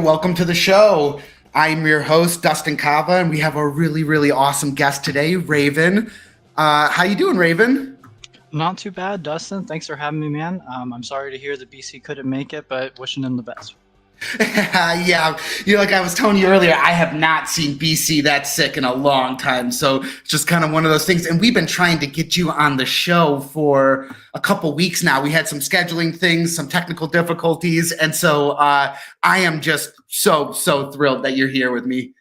Welcome to the show. I'm your host, Dustin Kava, and we have a really, really awesome guest today, Raven. How you doing, Raven? Not too bad, Dustin. Thanks for having me, man. I'm sorry to hear that BC couldn't make it, but wishing him the best. Yeah, like I was telling you earlier, I have not seen BC that sick in a long time. So it's just kind of one of those things. And we've been trying to get you on the show for a couple weeks now. We had some scheduling things, some technical difficulties. And so I am just so thrilled that you're here with me.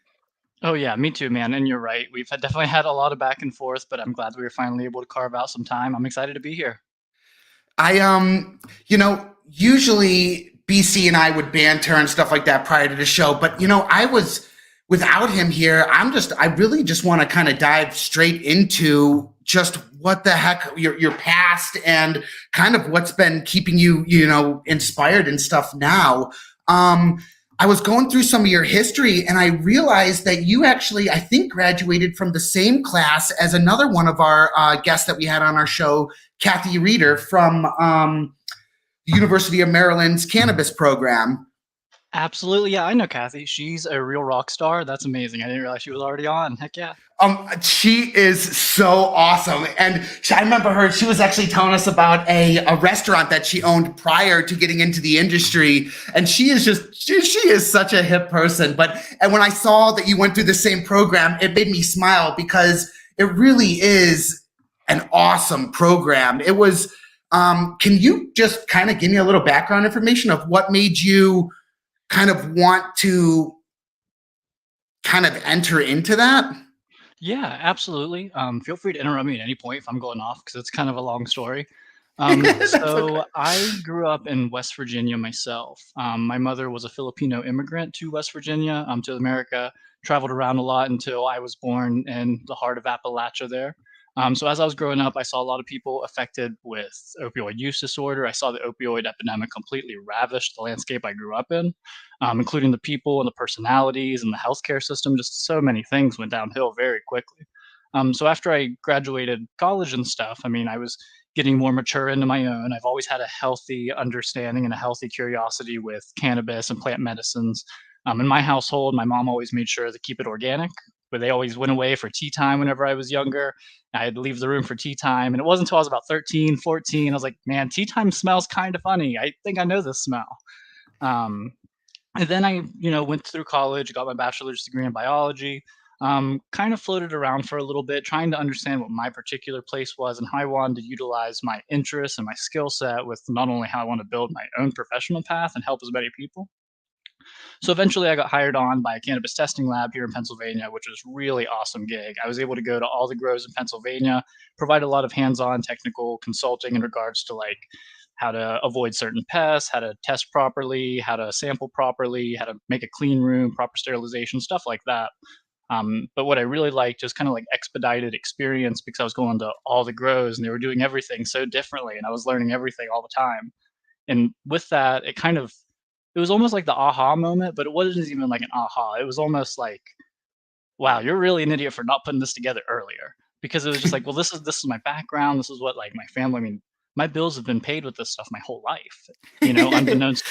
Oh yeah, me too, man. And you're right. We've definitely had a lot of back and forth, but I'm glad we were finally able to carve out some time. I'm excited to be here. Usually BC and I would banter and stuff like that prior to the show, but I was without him here. I really just want to kind of dive straight into just what the heck your past and kind of what's been keeping you, inspired and stuff now. I was going through some of your history and I realized that you actually, I think, graduated from the same class as another one of our guests that we had on our show, Kathy Reeder from the University of Maryland's cannabis program. Absolutely. Yeah, I know Kathy. She's a real rock star. That's amazing. I didn't realize she was already on. Heck yeah. She is so awesome. And I remember her, she was actually telling us about a restaurant that she owned prior to getting into the industry. And she is such a hip person. And when I saw that you went through the same program, it made me smile because it really is an awesome program. It was, can you just kind of give me a little background information of what made you kind of want to kind of enter into that? Yeah, absolutely. Feel free to interrupt me at any point if I'm going off because it's kind of a long story. That's okay. So I grew up in West Virginia myself. My mother was a Filipino immigrant to West Virginia, to America, traveled around a lot until I was born in the heart of Appalachia there. So as I was growing up, I saw a lot of people affected with opioid use disorder. I saw the opioid epidemic completely ravish the landscape I grew up in, including the people and the personalities and the healthcare system. Just so many things went downhill very quickly. So after I graduated college and stuff, I mean, I was getting more mature into my own. I've always had a healthy understanding and a healthy curiosity with cannabis and plant medicines. In my household, my mom always made sure to keep it organic, but they always went away for tea time whenever I was younger. I'd leave the room for tea time. And it wasn't until I was about 13, 14, I was like, man, tea time smells kind of funny. I think I know this smell. Um, and then I, went through college, got my bachelor's degree in biology, kind of floated around for a little bit, trying to understand what my particular place was and how I wanted to utilize my interests and my skill set with not only how I want to build my own professional path and help as many people. So eventually I got hired on by a cannabis testing lab here in Pennsylvania, which was really awesome gig. I was able to go to all the grows in Pennsylvania, provide a lot of hands-on technical consulting in regards to like how to avoid certain pests, how to test properly, how to sample properly, how to make a clean room, proper sterilization, stuff like that. But what I really liked is kind of like expedited experience because I was going to all the grows and they were doing everything so differently and I was learning everything all the time. And with that, it was almost like the aha moment, but it wasn't even like an aha. It was almost like, wow, you're really an idiot for not putting this together earlier. Because it was just like, well, this is my background. This is what like my family. I mean, my bills have been paid with this stuff my whole life. Unbeknownst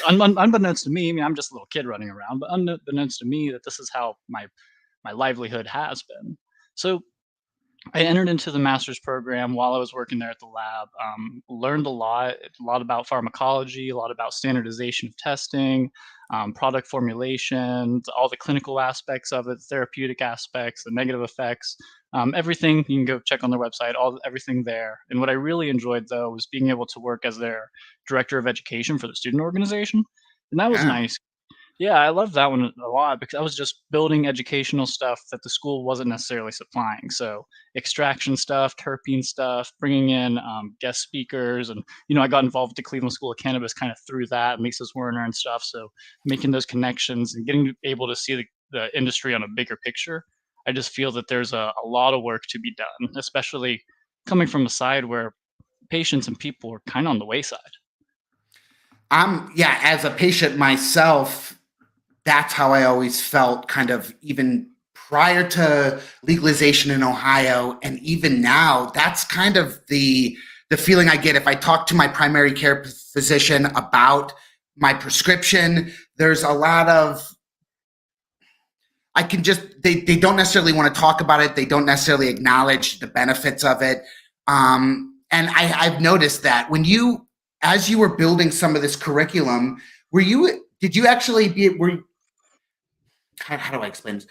to me. I mean, I'm just a little kid running around, but unbeknownst to me that this is how my livelihood has been. So I entered into the master's program while I was working there at the lab. Learned a lot about pharmacology, a lot about standardization of testing, product formulation, all the clinical aspects of it, therapeutic aspects, the negative effects, everything. You can go check on their website, everything there. And what I really enjoyed though was being able to work as their director of education for the student organization, and that was Yeah. nice. Yeah, I love that one a lot because I was just building educational stuff that the school wasn't necessarily supplying. So extraction stuff, terpene stuff, bringing in guest speakers, and I got involved with the Cleveland School of Cannabis kind of through that, Mises Werner and stuff. So making those connections and getting able to see the industry on a bigger picture. I just feel that there's a lot of work to be done, especially coming from a side where patients and people are kind of on the wayside. Yeah, as a patient myself, that's how I always felt kind of even prior to legalization in Ohio. And even now, that's kind of the feeling I get if I talk to my primary care physician about my prescription. There's a lot of I can just, they don't necessarily want to talk about it. They don't necessarily acknowledge the benefits of it. And I've noticed that as you were building some of this curriculum, did you actually how do I explain this?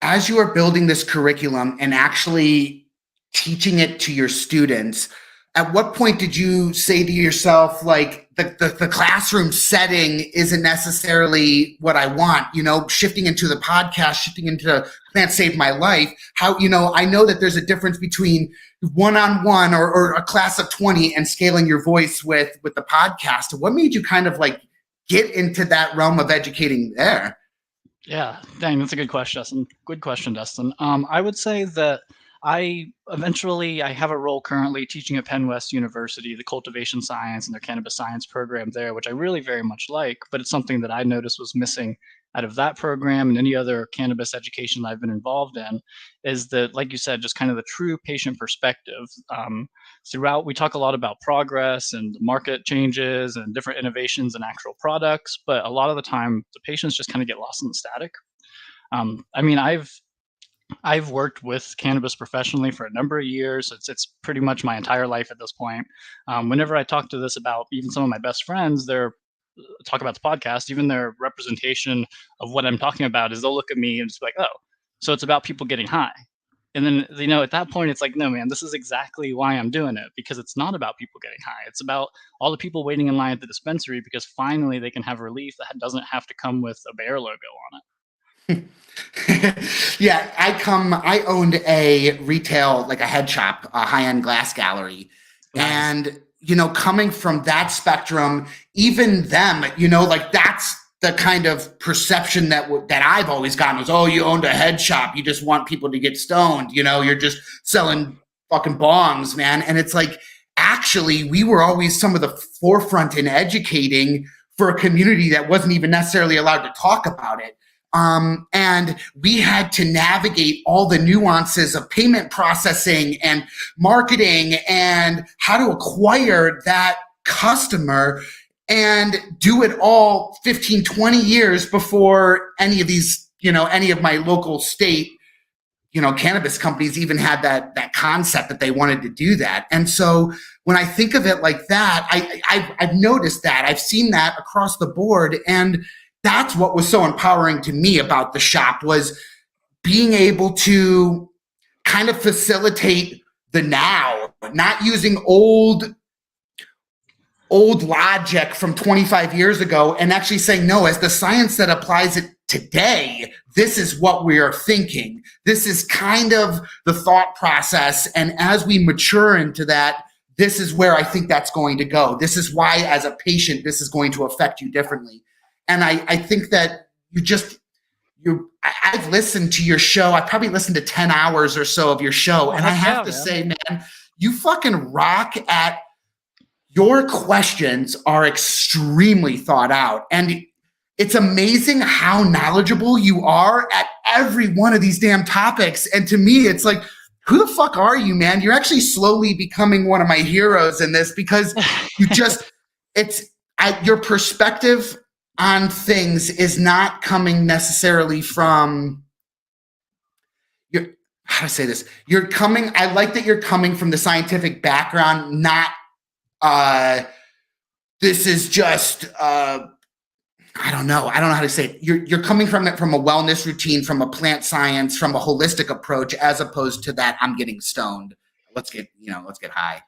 As you are building this curriculum and actually teaching it to your students, at what point did you say to yourself, like, the classroom setting isn't necessarily what I want, shifting into the podcast, shifting into Plant Saved My Life? How, I know that there's a difference between one-on-one or a class of 20 and scaling your voice with the podcast. What made you kind of like get into that realm of educating there? Yeah, dang, that's a good question, Dustin. Good question, Dustin. I would say that I have a role currently teaching at Penn West University, the cultivation science and their cannabis science program there, which I really very much like, but it's something that I noticed was missing out of that program and any other cannabis education that I've been involved in, is that, like you said, just kind of the true patient perspective. Throughout, we talk a lot about progress and market changes and different innovations and actual products, but a lot of the time, the patients just kind of get lost in the static. I mean, I've worked with cannabis professionally for a number of years. It's pretty much my entire life at this point. Whenever I talk to this about even some of my best friends, they're talk about the podcast, even their representation of what I'm talking about is they'll look at me and just be like, oh, so it's about people getting high. And then, at that point, it's like, no, man, this is exactly why I'm doing it, because it's not about people getting high. It's about all the people waiting in line at the dispensary because finally they can have relief that doesn't have to come with a Bayer logo on it. Yeah, I owned a retail, like a head shop, a high-end glass gallery. Nice. And, coming from that spectrum, even them, like that's the kind of perception that I've always gotten was, oh, you owned a head shop. You just want people to get stoned. You're just selling fucking bongs, man. And it's like, actually, we were always some of the forefront in educating for a community that wasn't even necessarily allowed to talk about it. And we had to navigate all the nuances of payment processing and marketing and how to acquire that customer and do it all 15, 20 years before any of these, any of my local state, cannabis companies even had that concept that they wanted to do that. And so when I think of it like that, I've noticed that. I've seen that across the board. And that's what was so empowering to me about the shop, was being able to kind of facilitate the now, not using old logic from 25 years ago and actually saying, no, as the science that applies it today, this is what we are thinking. This is kind of the thought process. And as we mature into that, this is where I think that's going to go. This is why, as a patient, this is going to affect you differently. And I think that I've listened to your show. I probably listened to 10 hours or so of your show. And I have to say, man, you fucking rock at your questions are extremely thought out. And it's amazing how knowledgeable you are at every one of these damn topics. And to me, it's like, who the fuck are you, man? You're actually slowly becoming one of my heroes in this, because your perspective on things is not coming necessarily from how to say this. I like that you're coming from the scientific background, not this is just I don't know how to say it. You're coming from it from a wellness routine, from a plant science, from a holistic approach, as opposed to that I'm getting stoned. Let's get high.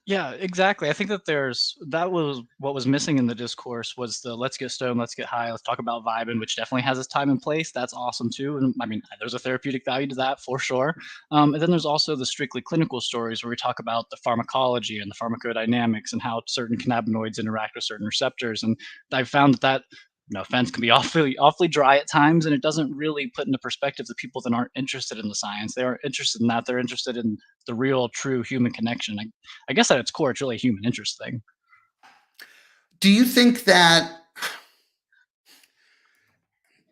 Yeah, exactly. I think that that was what was missing in the discourse, was the let's get stoned, let's get high, let's talk about vibing, which definitely has its time and place. That's awesome too. And I mean, there's a therapeutic value to that for sure. And then there's also the strictly clinical stories where we talk about the pharmacology and the pharmacodynamics and how certain cannabinoids interact with certain receptors. And I've found that no offense, can be awfully dry at times, and it doesn't really put into perspective the people that aren't interested in the science. They aren't interested in that. They're interested in the real, true human connection. I guess at its core, it's really a human interest thing. Do you think that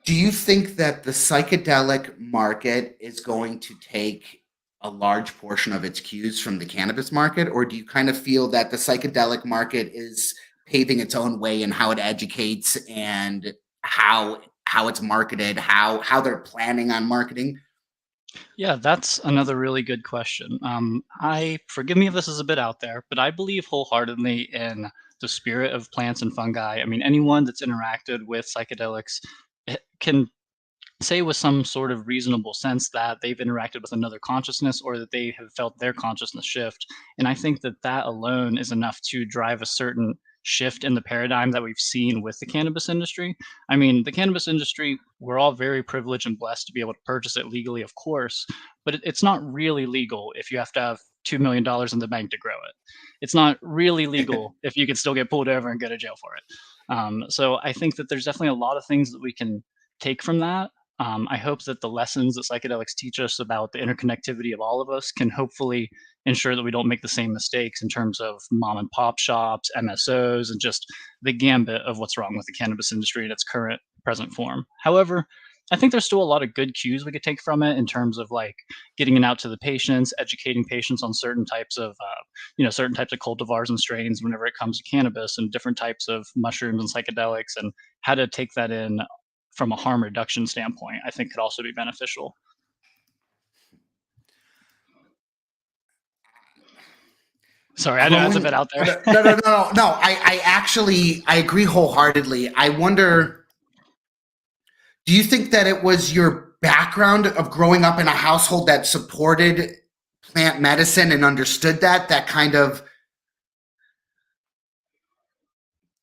the psychedelic market is going to take a large portion of its cues from the cannabis market, or do you kind of feel that the psychedelic market is paving its own way in how it educates and how how it's marketed, how they're planning on marketing? Yeah, that's another really good question. I forgive me if this is a bit out there, but I believe wholeheartedly in the spirit of plants and fungi. I mean, anyone that's interacted with psychedelics can say with some sort of reasonable sense that they've interacted with another consciousness or that they have felt their consciousness shift. And I think that that alone is enough to drive a certain shift in the paradigm that we've seen with the cannabis industry. I mean, the cannabis industry, we're all very privileged and blessed to be able to purchase it legally, of course, but it's not really legal if you have to have $2 million in the bank to grow it. It's not really legal if you could still get pulled over and go to jail for it. So I think that there's definitely a lot of things that we can take from that. I hope that the lessons that psychedelics teach us about the interconnectivity of all of us can hopefully ensure that we don't make the same mistakes in terms of mom and pop shops, MSOs, and just the gambit of what's wrong with the cannabis industry in its current present form. However, I think there's still a lot of good cues we could take from it in terms of like getting it out to the patients, educating patients on certain types of, certain types of cultivars and strains whenever it comes to cannabis and different types of mushrooms and psychedelics and how to take that in from a harm reduction standpoint, I think could also be beneficial. Sorry, I know that's a bit out there. No. I agree wholeheartedly. I wonder, do you think that it was your background of growing up in a household that supported plant medicine and understood that kind of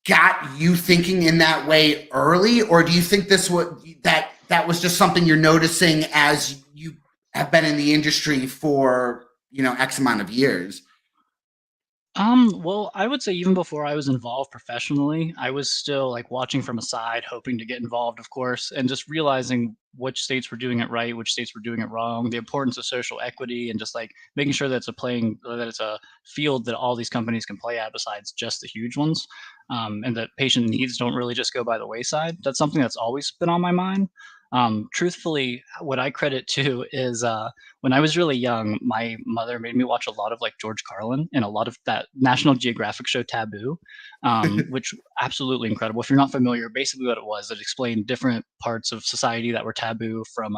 got you thinking in that way early, or do you think that was just something you're noticing as you have been in the industry for X amount of years? Well, I would say even before I was involved professionally, I was still like watching from a side, hoping to get involved, of course, and just realizing which states were doing it right, which states were doing it wrong, the importance of social equity, and just like making sure that it's a field that all these companies can play at besides just the huge ones, and that patient needs don't really just go by the wayside. That's something that's always been on my mind. Truthfully, what I credit to is when I was really young, my mother made me watch a lot of like George Carlin and a lot of that National Geographic show Taboo, which absolutely incredible. If you're not familiar, basically what it was, it explained different parts of society that were taboo, from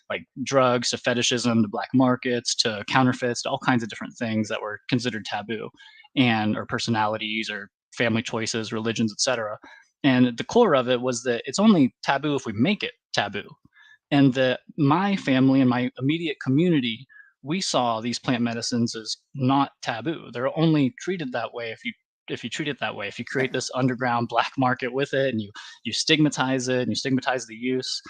like drugs to fetishism to black markets to counterfeits to all kinds of different things that were considered taboo, and or personalities or family choices, religions, etc. And the core of it was that it's only taboo if we make it taboo. And that my family and my immediate community, we saw these plant medicines as not taboo. They're only treated that way if you treat it that way. If you create this underground black market with it and you stigmatize it and you stigmatize the use.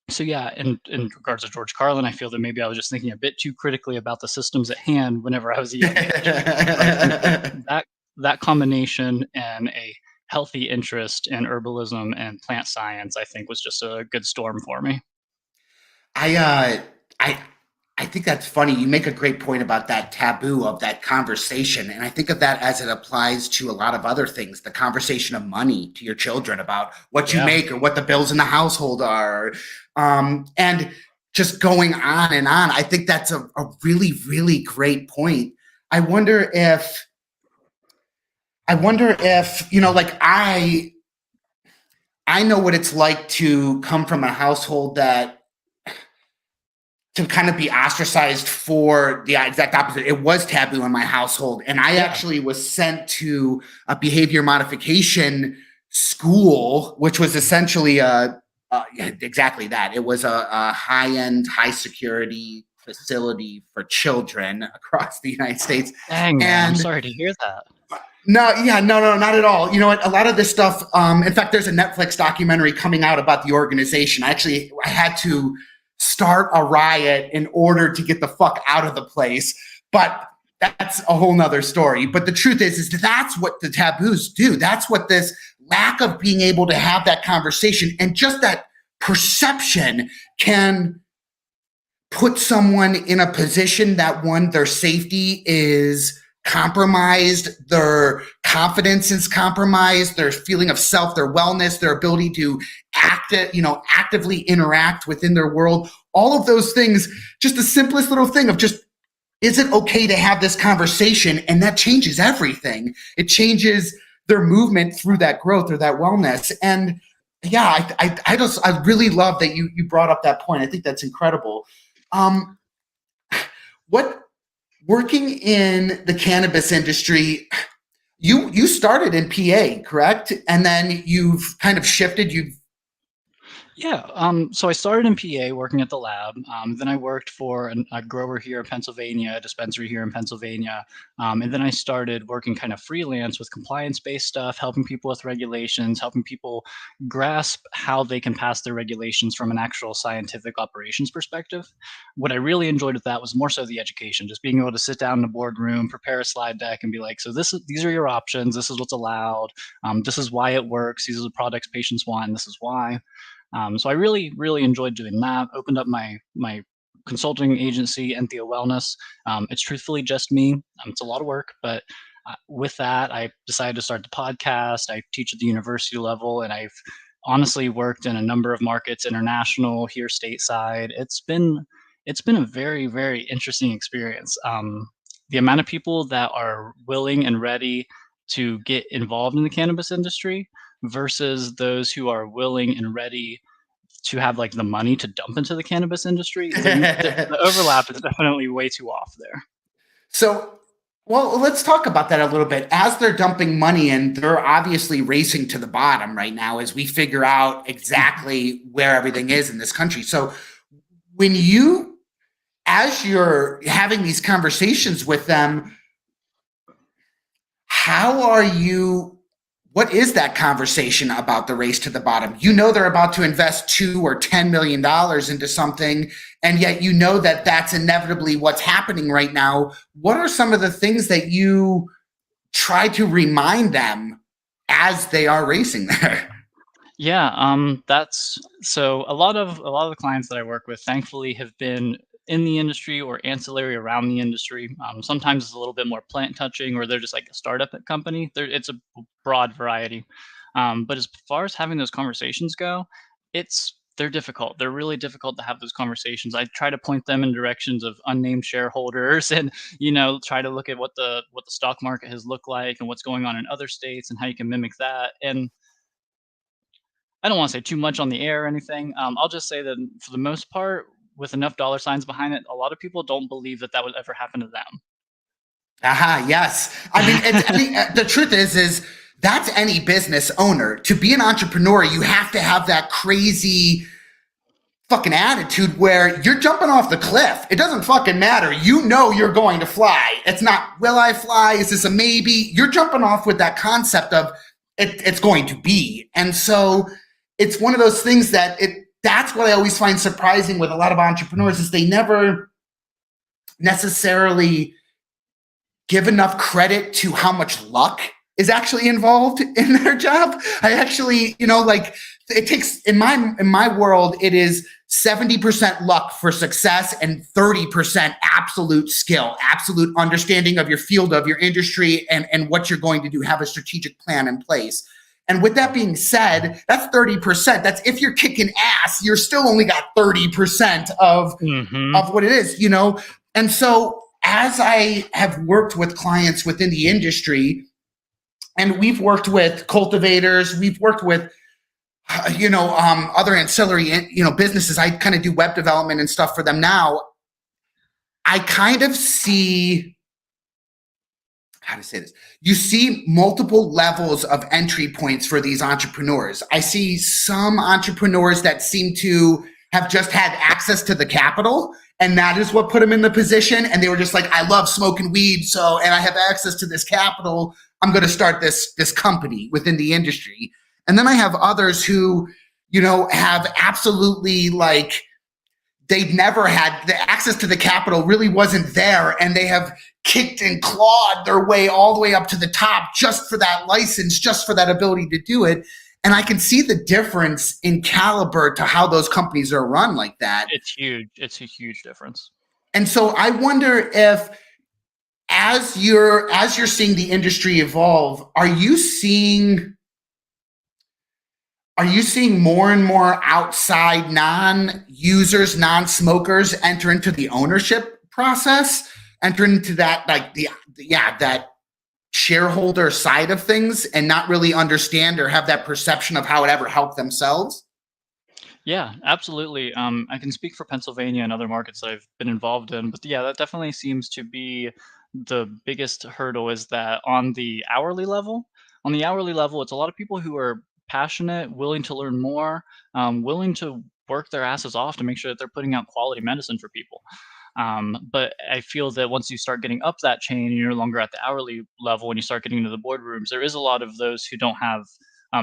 So yeah, in regards to George Carlin, I feel that maybe I was just thinking a bit too critically about the systems at hand whenever I was a young age. That combination and a healthy interest in herbalism and plant science, I think, was just a good storm for me. I think that's funny. You make a great point about that taboo of that conversation, and I think of that as it applies to a lot of other things. The conversation of money to your children about what you make or what the bills in the household are, and just going on and on. I think that's a really, really great point. I wonder if like I know what it's like to come from a household that to kind of be ostracized for the exact opposite. It was taboo in my household, and I actually was sent to a behavior modification school, which was essentially exactly that. It was a high-end, high-security facility for children across the United States. Dang, man, I'm sorry to hear that. No, not at all. You know what? A lot of this stuff, in fact, there's a Netflix documentary coming out about the organization. I had to start a riot in order to get the fuck out of the place. But that's a whole nother story. But the truth is that's what the taboos do. That's what this lack of being able to have that conversation and just that perception can put someone in a position that, one, their safety is compromised, their confidence is compromised, their feeling of self, their wellness, their ability to actively interact within their world. All of those things, just the simplest little thing of just, is it okay to have this conversation? And that changes everything. It changes their movement through that growth or that wellness. And yeah, I really love that you brought up that point. I think that's incredible. What working in the cannabis industry, you started in PA, correct? And then you've kind of shifted. You've Yeah, so I started in PA working at the lab. Then I worked for a grower here in Pennsylvania, a dispensary here in Pennsylvania. And then I started working kind of freelance with compliance-based stuff, helping people with regulations, helping people grasp how they can pass their regulations from an actual scientific operations perspective. What I really enjoyed with that was more so the education, just being able to sit down in a boardroom, prepare a slide deck, and be like, so these are your options. This is what's allowed. This is why it works. These are the products patients want, and this is why. So I really, really enjoyed doing that. Opened up my consulting agency, Entheo Wellness. It's truthfully just me. It's a lot of work, but with that, I decided to start the podcast. I teach at the university level, and I've honestly worked in a number of markets, international, here stateside. It's been a very, very interesting experience. The amount of people that are willing and ready to get involved in the cannabis industry versus those who are willing and ready to have like the money to dump into the cannabis industry, the overlap is definitely way too off there. So, well, let's talk about that a little bit. As they're dumping money in, they're obviously racing to the bottom right now as we figure out exactly where everything is in this country. So when as you're having these conversations with them, what is that conversation about the race to the bottom? You know they're about to invest $2 or $10 million into something, and yet you know that that's inevitably what's happening right now. What are some of the things that you try to remind them as they are racing there? Yeah, that's so a lot of the clients that I work with, thankfully, have been in the industry or ancillary around the industry. Sometimes it's a little bit more plant touching, or they're just like a startup company. It's a broad variety. But as far as having those conversations go, they're difficult. They're really difficult to have those conversations. I try to point them in directions of unnamed shareholders, and try to look at what the stock market has looked like and what's going on in other states and how you can mimic that. And I don't want to say too much on the air or anything. I'll just say that for the most part, with enough dollar signs behind it, a lot of people don't believe that would ever happen to them. Aha, yes. I mean, the truth is that's any business owner. To be an entrepreneur, you have to have that crazy fucking attitude where you're jumping off the cliff. It doesn't fucking matter. You know you're going to fly. It's not, will I fly? Is this a maybe? You're jumping off with that concept of it's going to be. And so it's one of those things that's what I always find surprising with a lot of entrepreneurs is they never necessarily give enough credit to how much luck is actually involved in their job. I actually, it takes in my world, it is 70% luck for success and 30% absolute skill, absolute understanding of your field, of your industry, and what you're going to do, have a strategic plan in place. And with that being said, that's 30%. That's if you're kicking ass, you're still only got 30% of what it is, And so as I have worked with clients within the industry, and we've worked with cultivators, we've worked with, other ancillary, businesses. I kind of do web development and stuff for them now. I kind of see, how to say this? You see multiple levels of entry points for these entrepreneurs. I see some entrepreneurs that seem to have just had access to the capital, and that is what put them in the position. And they were just like, I love smoking weed, and I have access to this capital. I'm going to start this company within the industry. And then I have others who, have absolutely they've never had the access to the capital, really wasn't there. And they have kicked and clawed their way all the way up to the top just for that license, just for that ability to do it. And I can see the difference in caliber to how those companies are run like that. It's huge. It's a huge difference. And so I wonder if, as you're seeing the industry evolve, are you seeing more and more outside non-users, non-smokers enter into the ownership process, enter into that, that shareholder side of things and not really understand or have that perception of how it ever helped themselves? Yeah, absolutely. I can speak for Pennsylvania and other markets that I've been involved in, but yeah, that definitely seems to be the biggest hurdle is that on the hourly level, it's a lot of people who are passionate, willing to learn more, willing to work their asses off to make sure that they're putting out quality medicine for people. But I feel that once you start getting up that chain and you're no longer at the hourly level and you start getting into the boardrooms, there is a lot of those who don't have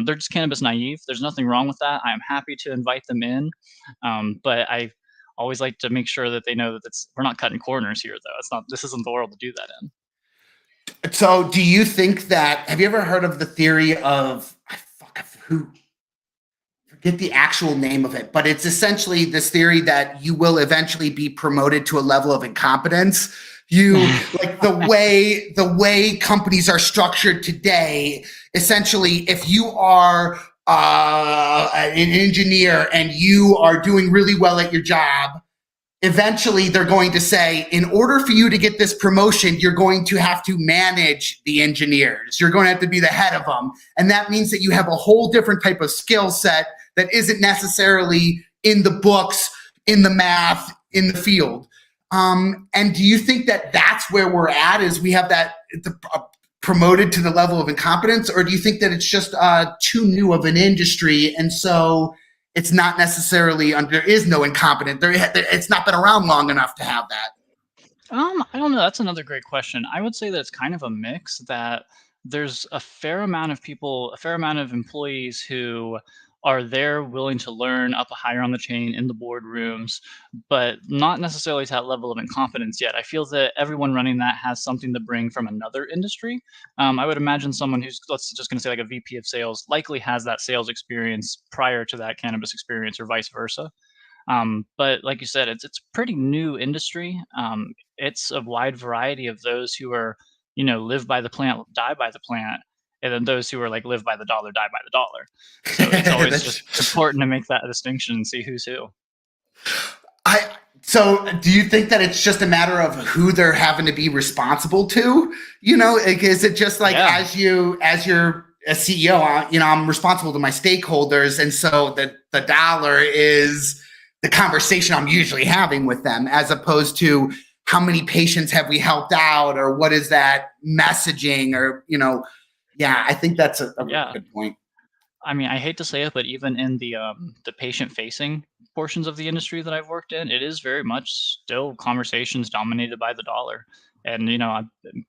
they're just cannabis naive. There's nothing wrong with that. I'm happy to invite them in, but I always like to make sure that they know that we're not cutting corners here, though. It's not. This isn't the world to do that in. So, do you think that? Have you ever heard of the theory of who? Forget the actual name of it, but it's essentially this theory that you will eventually be promoted to a level of incompetence. You like the way companies are structured today. Essentially, if you are an engineer and you are doing really well at your job, eventually they're going to say, in order for you to get this promotion, you're going to have to manage the engineers. You're going to have to be the head of them. And that means that you have a whole different type of skill set that isn't necessarily in the books, in the math, in the field. And do you think that that's where we're at, is we have that promoted to the level of incompetence? Or do you think that it's just too new of an industry, and so it's not necessarily, there is no incompetent. It's not been around long enough to have that. I don't know. That's another great question. I would say that it's kind of a mix, that there's a fair amount of people, a fair amount of employees who are there willing to learn up higher on the chain in the boardrooms, but not necessarily to that level of incompetence yet. I feel that everyone running that has something to bring from another industry. I would imagine someone who's, let's just going to say like a VP of sales, likely has that sales experience prior to that cannabis experience, or vice versa. But like you said, it's a pretty new industry. It's a wide variety of those who are, live by the plant, die by the plant, and then those who are like live by the dollar, die by the dollar. So it's always just important to make that distinction and see who's who. So do you think that it's just a matter of who they're having to be responsible to? Is it just like, Yeah. as you're a CEO, I'm responsible to my stakeholders, and so the dollar is the conversation I'm usually having with them, as opposed to how many patients have we helped out, or what is that messaging, or yeah, I think that's a really good point. I mean, I hate to say it, but even in the patient-facing portions of the industry that I've worked in, it is very much still conversations dominated by the dollar. And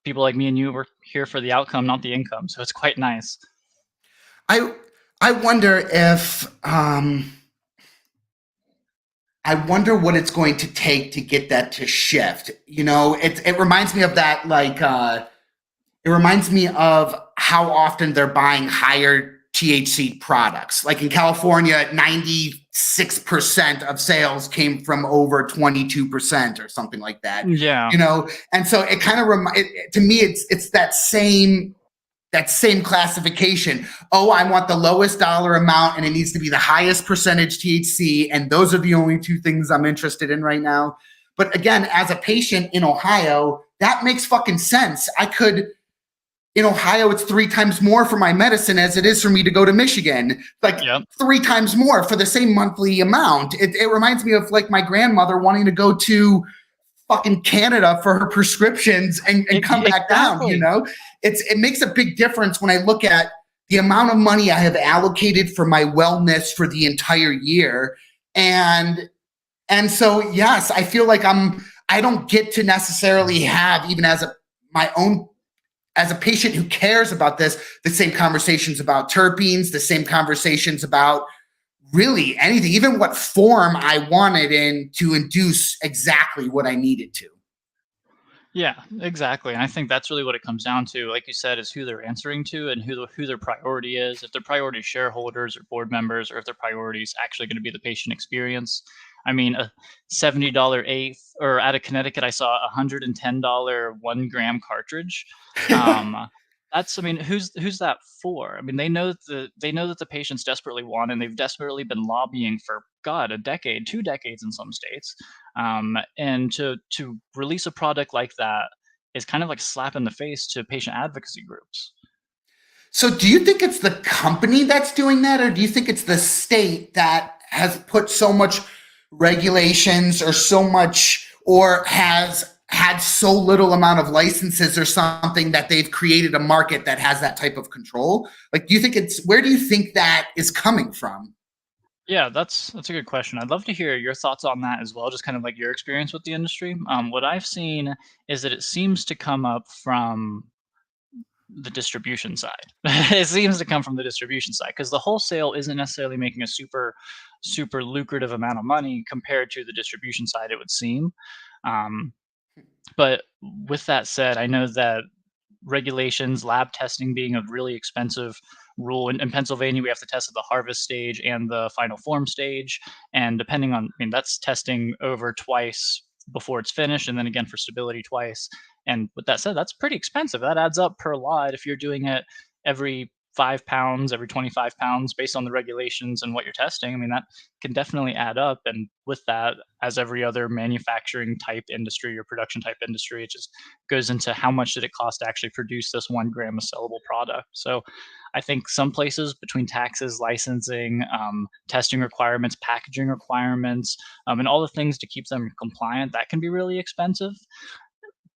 people like me and you, we're here for the outcome, not the income. So it's quite nice. I wonder if I wonder what it's going to take to get that to shift. It reminds me of that, like it reminds me of how often they're buying higher THC products. Like in California, 96% of sales came from over 22% or something like that. Yeah. And so it kind of to me, it's that same classification. Oh, I want the lowest dollar amount, and it needs to be the highest percentage THC, and those are the only two things I'm interested in right now. But again, as a patient in Ohio, that makes fucking sense. In Ohio, it's 3 times more for my medicine as it is for me to go to Michigan. Like, yep. 3 times more for the same monthly amount. It reminds me of like my grandmother wanting to go to fucking Canada for her prescriptions and come back down. It makes a big difference when I look at the amount of money I have allocated for my wellness for the entire year. And so, yes, I feel like I don't get to necessarily have, even as a patient who cares about this, the same conversations about terpenes, the same conversations about really anything, even what form I wanted in to induce exactly what I needed to. Yeah, exactly. And I think that's really what it comes down to, like you said, is who they're answering to and who their priority is. If their priority is shareholders or board members, or if their priority is actually going to be the patient experience. I mean, a $70 eighth, or out of Connecticut, I saw a $110 1-gram cartridge. Who's that for? I mean, they know that the patients desperately want, and they've desperately been lobbying for a decade, 2 decades in some states. And to release a product like that is kind of like a slap in the face to patient advocacy groups. So do you think it's the company that's doing that, or do you think it's the state that has put so much regulations or so much, or has had so little amount of licenses or something that they've created a market that has that type of control? Like, do you think where do you think that is coming from? Yeah, that's a good question. I'd love to hear your thoughts on that as well, just kind of like your experience with the industry. What I've seen is that it seems to come up from the distribution side. It seems to come from the distribution side because the wholesale isn't necessarily making a super lucrative amount of money compared to the distribution side, it would seem. Um, but with that said, I know that regulations, lab testing being a really expensive rule. In Pennsylvania, we have to test at the harvest stage and the final form stage. And depending on, I mean, that's testing over twice before it's finished, and then again for stability twice. And with that said, that's pretty expensive. That adds up per lot if you're doing it every 5 pounds, every 25 pounds, based on the regulations and what you're testing. I mean, that can definitely add up. And with that, as every other manufacturing type industry or production type industry, it just goes into how much did it cost to actually produce this 1 gram of sellable product. So I think some places between taxes, licensing, testing requirements, packaging requirements, and all the things to keep them compliant, that can be really expensive.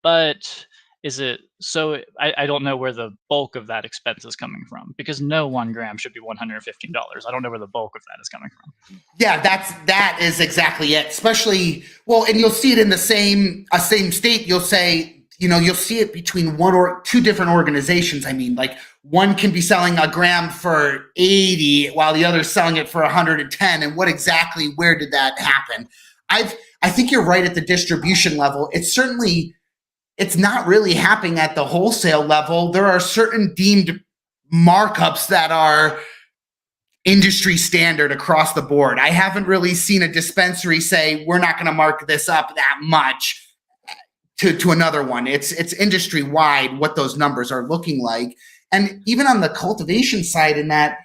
But is it so? I don't know where the bulk of that expense is coming from, because no 1 gram should be $115. I don't know where the bulk of that is coming from. Yeah, that is exactly it. Especially, well, and you'll see it in the same state. You'll say, you'll see it between one or two different organizations. I mean, like, one can be selling a gram for 80 while the other's selling it for 110. And where did that happen? I think you're right at the distribution level. It's not really happening at the wholesale level. There are certain deemed markups that are industry standard across the board. I haven't really seen a dispensary say, we're not going to mark this up that much to another one. It's industry wide what those numbers are looking like. And even on the cultivation side, in that,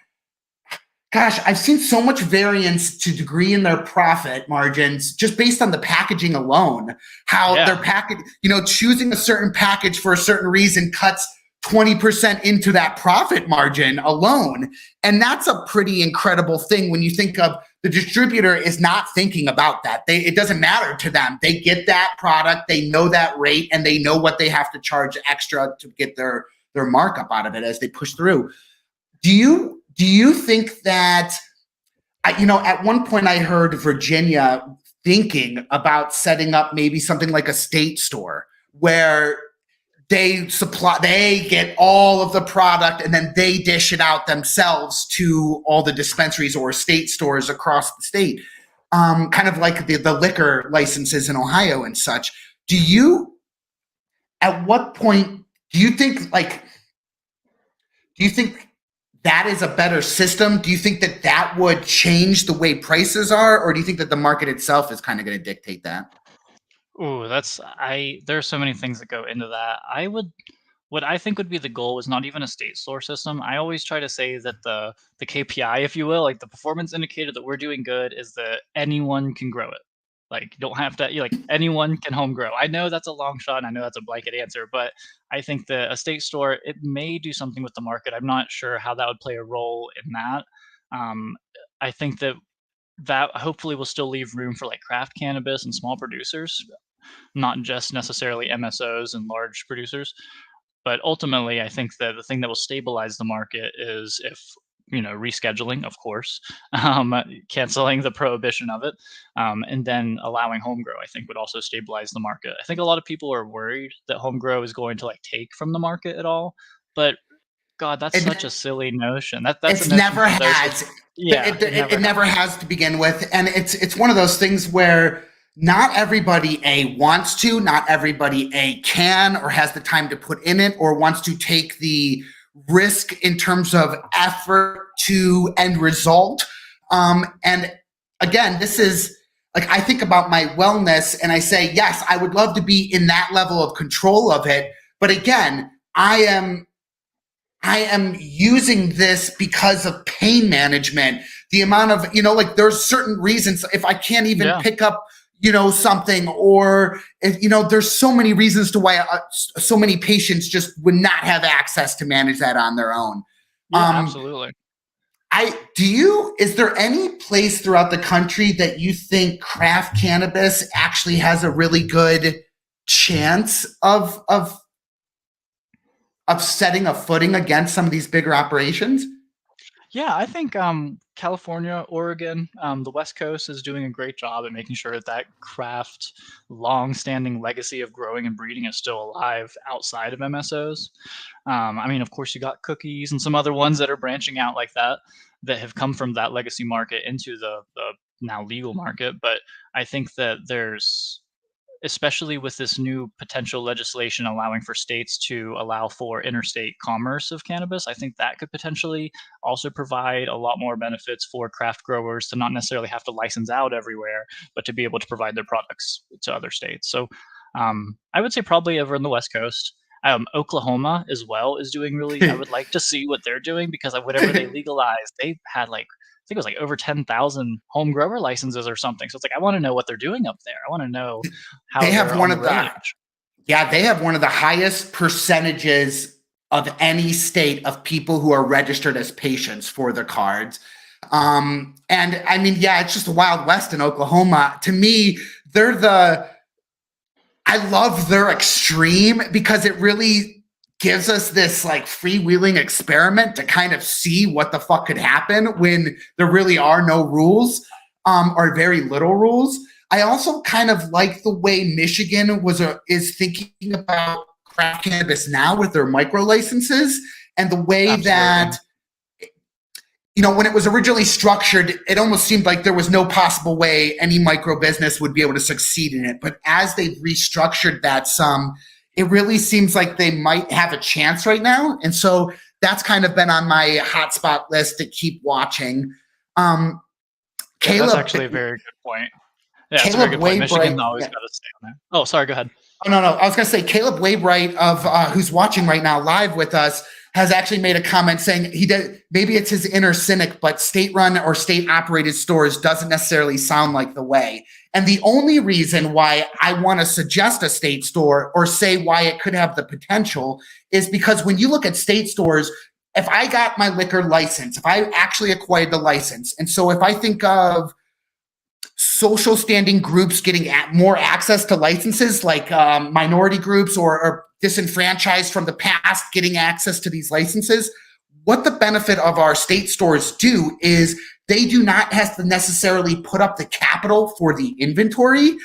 gosh, I've seen so much variance to degree in their profit margins just based on the packaging alone. How their package, choosing a certain package for a certain reason cuts 20% into that profit margin alone. And that's a pretty incredible thing when you think of the distributor is not thinking about that. It doesn't matter to them. They get that product, they know that rate, and they know what they have to charge extra to get their markup out of it as they push through. Do you think that, at one point I heard Virginia thinking about setting up maybe something like a state store where they get all of the product and then they dish it out themselves to all the dispensaries or state stores across the state, kind of like the liquor licenses in Ohio and such. At what point do you think that is a better system? Do you think that would change the way prices are, or do you think that the market itself is kind of going to dictate that? Ooh, there are so many things that go into that. What I think would be the goal is not even a state store system. I always try to say that the KPI, if you will, like the performance indicator that we're doing good, is that anyone can grow it. Like, you don't have to, anyone can home grow. I know that's a long shot, and I know that's a blanket answer, but I think that a state store, it may do something with the market. I'm not sure how that would play a role in that. I think that hopefully will still leave room for like craft cannabis and small producers, not just necessarily MSOs and large producers. But ultimately, I think that the thing that will stabilize the market is if, rescheduling, of course, canceling the prohibition of it, and then allowing home grow, I think would also stabilize the market. I think a lot of people are worried that home grow is going to take from the market at all, but God, that's such a silly notion. That's never has. It never has to begin with, and it's one of those things where not everybody wants to, not everybody can or has the time to put in it or wants to take the risk in terms of effort to end result. And again, this is like, I think about my wellness and I say, yes, I would love to be in that level of control of it. But again, I am using this because of pain management. The amount of, there's certain reasons if I can't even pick up, something, or if, there's so many reasons to why so many patients just would not have access to manage that on their own. Yeah, absolutely. Is there any place throughout the country that you think craft cannabis actually has a really good chance of setting a footing against some of these bigger operations? Yeah, I think California, Oregon, the West Coast is doing a great job at making sure that craft, long-standing legacy of growing and breeding is still alive outside of MSOs. I mean, of course, you got cookies and some other ones that are branching out like that have come from that legacy market into the now legal market. But I think that there's, especially with this new potential legislation allowing for states to allow for interstate commerce of cannabis, I think that could potentially also provide a lot more benefits for craft growers to not necessarily have to license out everywhere, but to be able to provide their products to other states. So I would say probably over in the West Coast. Oklahoma as well is doing really, I would like to see what they're doing, because whatever they legalized, they had like, I think it was like over 10,000 home grower licenses or something. So it's like, I want to know what they're doing up there. I want to know how they have they're one on of the the range. Yeah, they have one of the highest percentages of any state of people who are registered as patients for the cards. And I mean, yeah, it's just the Wild West in Oklahoma. To me, I love their extreme, because it really gives us this like freewheeling experiment to kind of see what the fuck could happen when there really are no rules, or very little rules. I also kind of like the way Michigan is thinking about craft cannabis now with their micro licenses, and the way Absolutely. that, when it was originally structured, it almost seemed like there was no possible way any micro business would be able to succeed in it. But as they've restructured that some, it really seems like they might have a chance right now. And so that's kind of been on my hotspot list to keep watching. Caleb, that's actually a very good point. Yeah, that's a very good point. Michigan always got to stay on there. Oh, sorry, go ahead. Oh, no. I was going to say Caleb Waybright who's watching right now live with us has actually made a comment saying maybe it's his inner cynic, but state-run or state-operated stores doesn't necessarily sound like the way. And the only reason why I want to suggest a state store or say why it could have the potential is because when you look at state stores, if I got my liquor license, if I actually acquired the license, and so if I think of social standing groups getting more access to licenses, like minority groups or disenfranchised from the past getting access to these licenses, what the benefit of our state stores do is they do not have to necessarily put up the capital for the inventory.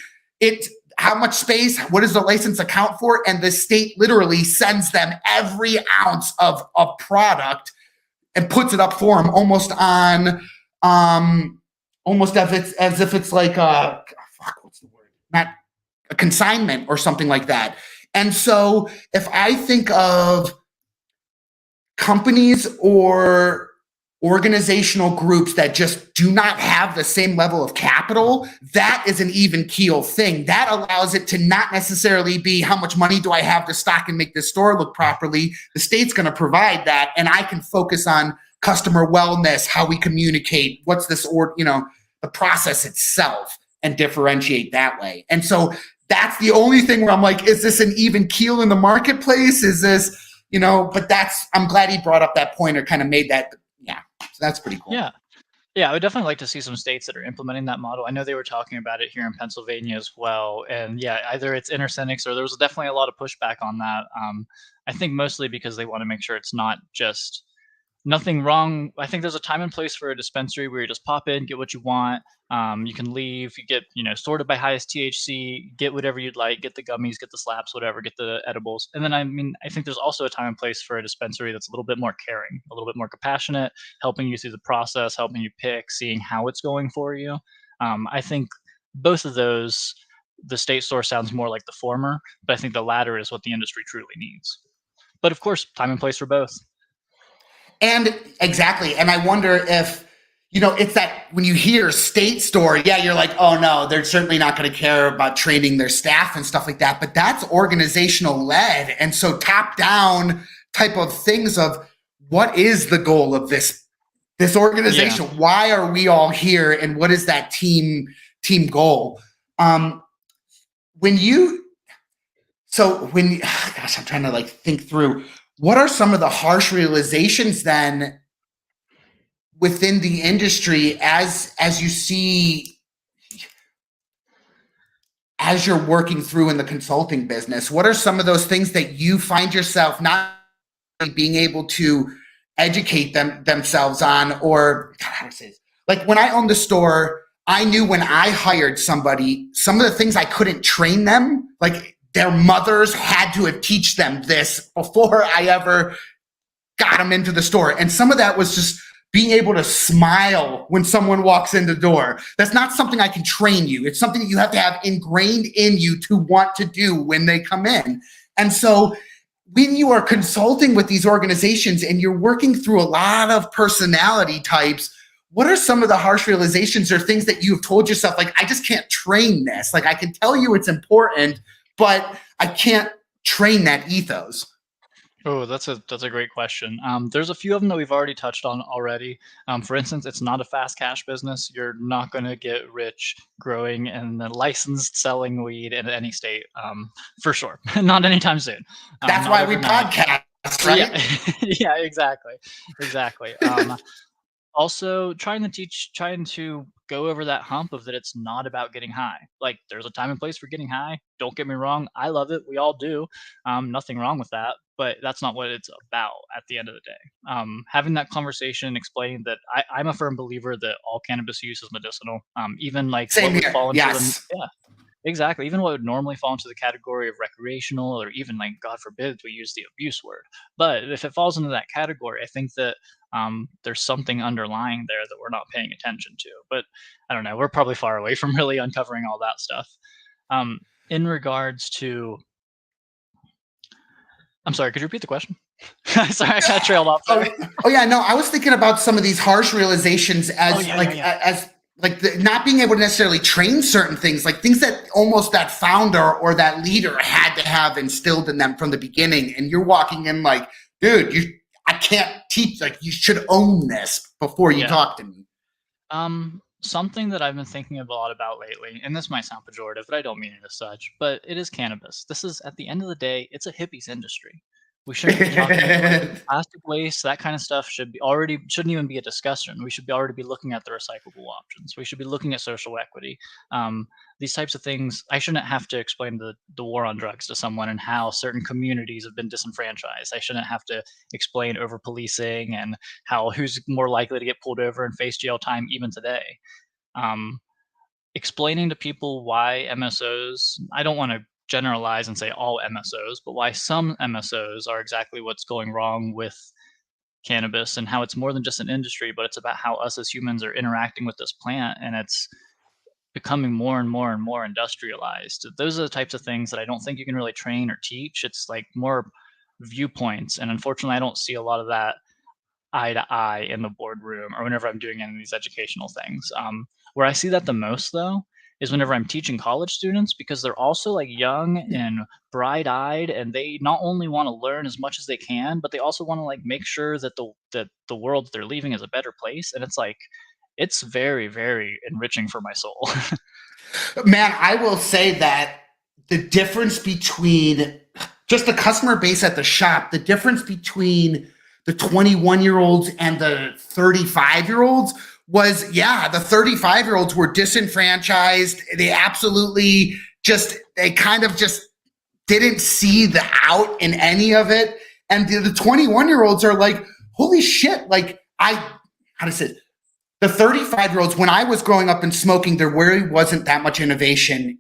How much space, what does the license account for? And the state literally sends them every ounce of product and puts it up for them almost as if it's like what's the word? Not a consignment or something like that. And so if I think of companies or organizational groups that just do not have the same level of capital, that is an even keel thing. That allows it to not necessarily be how much money do I have to stock and make this store look properly. The state's going to provide that, and I can focus on customer wellness, how we communicate, what's this, the process itself, and differentiate that way. And so that's the only thing where I'm like, is this an even keel in the marketplace? Is this, but I'm glad he brought up that point or kind of made that. Yeah. So that's pretty cool. Yeah. Yeah, I would definitely like to see some states that are implementing that model. I know they were talking about it here in Pennsylvania as well. And yeah, either it's inner cynics or there was definitely a lot of pushback on that. I think mostly because they want to make sure it's not just nothing wrong. I think there's a time and place for a dispensary where you just pop in, get what you want. You can leave, you get, sorted by highest THC, get whatever you'd like, get the gummies, get the slaps, whatever, get the edibles. And then, I think there's also a time and place for a dispensary that's a little bit more caring, a little bit more compassionate, helping you through the process, helping you pick, seeing how it's going for you. I think both of those, the state store sounds more like the former, but I think the latter is what the industry truly needs. But of course, time and place for both. And exactly. And I wonder if, it's that when you hear state store, yeah, you're like, oh no, they're certainly not going to care about training their staff and stuff like that. But that's organizational led. And so top down type of things of what is the goal of this organization? Yeah. Why are we all here? And what is that team goal? When you, gosh, I'm trying to like think through, what are some of the harsh realizations then within the industry as you see, as you're working through in the consulting business? What are some of those things that you find yourself not being able to educate themselves on? Or God, how to say this? Like when I owned the store, I knew when I hired somebody, some of the things I couldn't train them, like their mothers had to have teach them this before I ever got them into the store. And some of that was just being able to smile when someone walks in the door. That's not something I can train you. It's something that you have to have ingrained in you to want to do when they come in. And so when you are consulting with these organizations and you're working through a lot of personality types, what are some of the harsh realizations or things that you've told yourself, like, I just can't train this? Like, I can tell you it's important, but I can't train that ethos. Oh, that's a great question. There's a few of them that we've already touched on already. For instance, it's not a fast cash business. You're not going to get rich growing and licensed selling weed in any state, for sure. Not anytime soon. That's why we podcast, right? Yeah, exactly. Also, trying to go over that hump of that it's not about getting high. Like, there's a time and place for getting high. Don't get me wrong. I love it. We all do. Nothing wrong with that. But that's not what it's about at the end of the day. Having that conversation, explaining that I'm a firm believer that all cannabis use is medicinal. Even like Same what would here. fall into Yes. yeah. Exactly. Even what would normally fall into the category of recreational, or even like, God forbid, we use the abuse word. But if it falls into that category, I think that there's something underlying there that we're not paying attention to. But I don't know. We're probably far away from really uncovering all that stuff. In regards to, I'm sorry, could you repeat the question? Sorry, I kind of trailed off there. Oh yeah, no, I was thinking about some of these harsh realizations as not being able to necessarily train certain things, like things that almost that founder or that leader had to have instilled in them from the beginning. And you're walking in like, dude, I can't teach, like, you should own this before you talk to me. Something that I've been thinking a lot about lately, and this might sound pejorative, but I don't mean it as such, but it is cannabis. This is, at the end of the day, it's a hippies industry. We shouldn't be talking about plastic waste. That kind of stuff shouldn't even be a discussion. We should already be looking at the recyclable options. We should be looking at social equity. These types of things. I shouldn't have to explain the war on drugs to someone and how certain communities have been disenfranchised. I shouldn't have to explain over policing and how who's more likely to get pulled over and face jail time even today. Explaining to people why MSOs, I don't want to generalize and say all MSOs, but why some MSOs are exactly what's going wrong with cannabis, and how it's more than just an industry, but it's about how us as humans are interacting with this plant, and it's becoming more and more and more industrialized. Those are the types of things that I don't think you can really train or teach. It's like more viewpoints, and unfortunately I don't see a lot of that eye to eye in the boardroom or whenever I'm doing any of these educational things. Where I see that the most, though, is whenever I'm teaching college students, because they're also like young and bright-eyed, and they not only want to learn as much as they can, but they also want to like make sure that the world that they're leaving is a better place. And it's like, it's very, very enriching for my soul. Man, I will say that the difference between just the customer base at the shop, the difference between the 21-year-olds and the 35-year-olds was, the 35-year-olds were disenfranchised. They absolutely they kind of just didn't see the out in any of it. And the 21-year-olds are like, holy shit, like the 35-year-olds, when I was growing up and smoking, there really wasn't that much innovation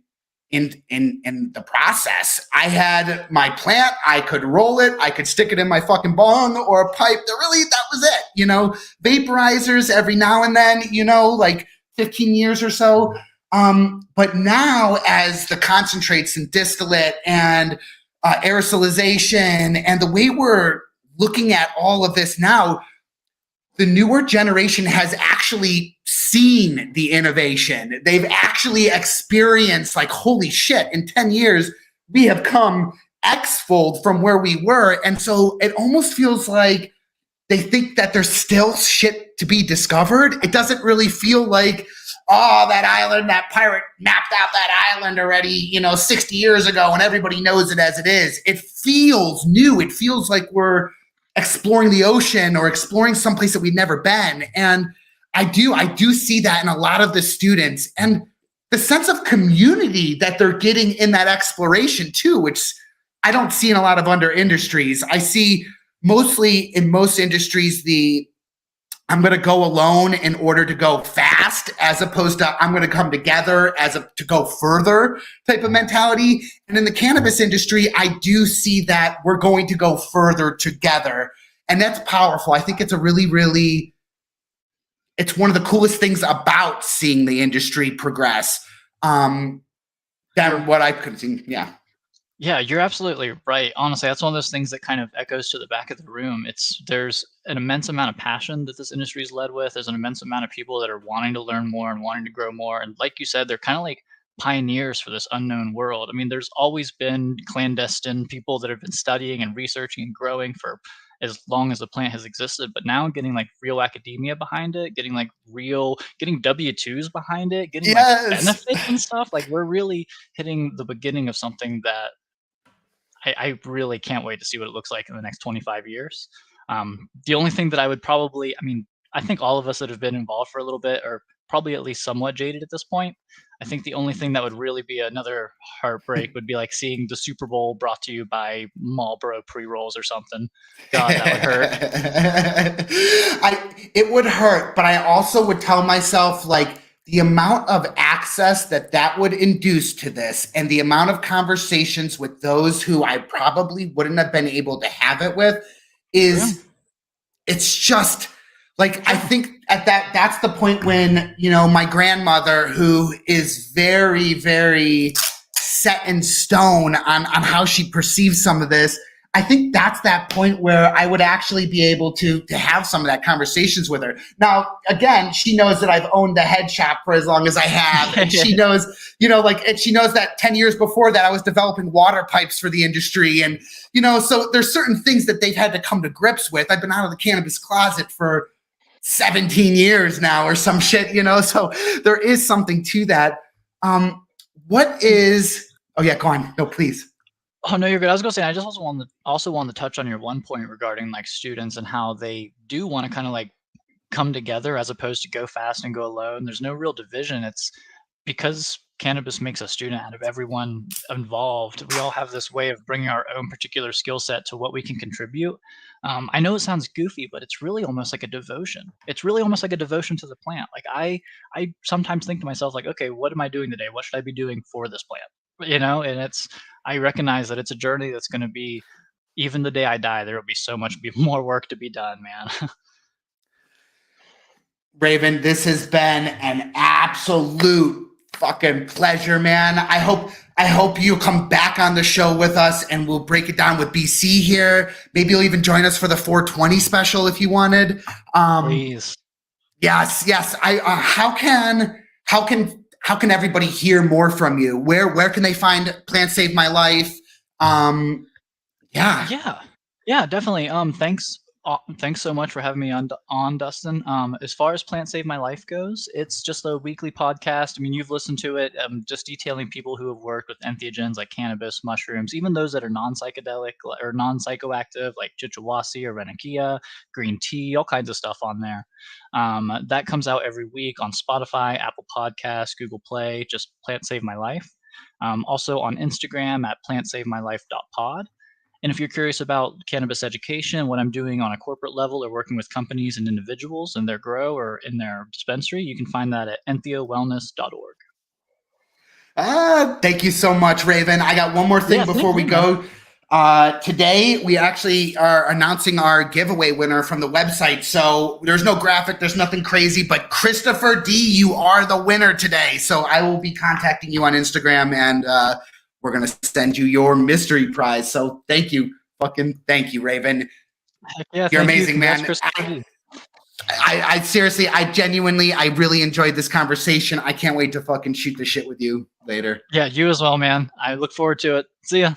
in the process. I had my plant, I could roll it, I could stick it in my fucking bong or a pipe. That was it, vaporizers every now and then, like 15 years or so. But now, as the concentrates and distillate and aerosolization and the way we're looking at all of this now, the newer generation has actually seen the innovation. They've actually experienced like, holy shit, in 10 years, we have come X-fold from where we were. And so it almost feels like they think that there's still shit to be discovered. It doesn't really feel like oh, that island, that pirate mapped out that island already, 60 years ago, and everybody knows it as it is. It feels new. It feels like we're exploring the ocean or exploring someplace that we've never been. And I do see that in a lot of the students, and the sense of community that they're getting in that exploration too, which I don't see in a lot of other industries. I see mostly in most industries, I'm going to go alone in order to go fast, as opposed to I'm going to come together to go further type of mentality. And in the cannabis industry, I do see that we're going to go further together. And that's powerful. I think it's a really, really, it's one of the coolest things about seeing the industry progress than what I could see. Yeah. Yeah, you're absolutely right. Honestly, that's one of those things that kind of echoes to the back of the room. There's an immense amount of passion that this industry is led with. There's an immense amount of people that are wanting to learn more and wanting to grow more. And like you said, they're kind of like pioneers for this unknown world. I mean, there's always been clandestine people that have been studying and researching and growing for as long as the plant has existed, but now getting like real academia behind it, getting W-2s behind it, getting like benefits and stuff. Like we're really hitting the beginning of something that I really can't wait to see what it looks like in the next 25 years. The only thing that I would probably, I think all of us that have been involved for a little bit are probably at least somewhat jaded at this point. I think the only thing that would really be another heartbreak would be like seeing the Super Bowl brought to you by Marlboro pre-rolls or something. God, that would hurt. It would hurt, but I also would tell myself, like, the amount of access that would induce to this and the amount of conversations with those who I probably wouldn't have been able to have it with it's just like, I think that's the point when, my grandmother, who is very, very set in stone on how she perceives some of this, I think that's that point where I would actually be able to have some of that conversations with her. Now, again, she knows that I've owned the head shop for as long as I have. And she knows, and she knows that 10 years before that, I was developing water pipes for the industry. And, so there's certain things that they've had to come to grips with. I've been out of the cannabis closet for 17 years now or some shit, so there is something to that. Oh yeah, go on. No, please. Oh, no, you're good. I was going to say, I just also wanted to touch on your one point regarding like students and how they do want to kind of like come together as opposed to go fast and go alone. There's no real division. It's because cannabis makes a student out of everyone involved. We all have this way of bringing our own particular skill set to what we can contribute. I know it sounds goofy, but it's really almost like a devotion. It's really almost like a devotion to the plant. Like I sometimes think to myself, like, okay, what am I doing today? What should I be doing for this plant? And I recognize that it's a journey that's going to be, even the day I die, there will be so much more work to be done, man. Raven, this has been an absolute fucking pleasure, man. I hope you come back on the show with us and we'll break it down with BC here. Maybe you'll even join us for the 420 special if you wanted. Please. Yes. How can everybody hear more from you? Where can they find Plant Save My Life? Yeah, definitely. Thanks so much for having me on Dustin. As far as Plant Save My Life goes, it's just a weekly podcast. I mean, you've listened to it, just detailing people who have worked with entheogens like cannabis, mushrooms, even those that are non-psychedelic or non-psychoactive like chichawasi or Renikia, green tea, all kinds of stuff on there. That comes out every week on Spotify, Apple Podcasts, Google Play, just Plant Save My Life. Also on Instagram at plantsavemylife.pod. And if you're curious about cannabis education, what I'm doing on a corporate level or working with companies and individuals in their grow or in their dispensary, you can find that at entheowellness.org. Thank you so much, Raven. I got one more thing before we go. Today, we actually are announcing our giveaway winner from the website. So there's no graphic, there's nothing crazy, but Christopher D, you are the winner today. So I will be contacting you on Instagram and we're going to send you your mystery prize. So thank you. Fucking thank you, Raven. Yeah, you're amazing, man. I seriously, I really enjoyed this conversation. I can't wait to fucking shoot the shit with you later. Yeah, you as well, man. I look forward to it. See ya.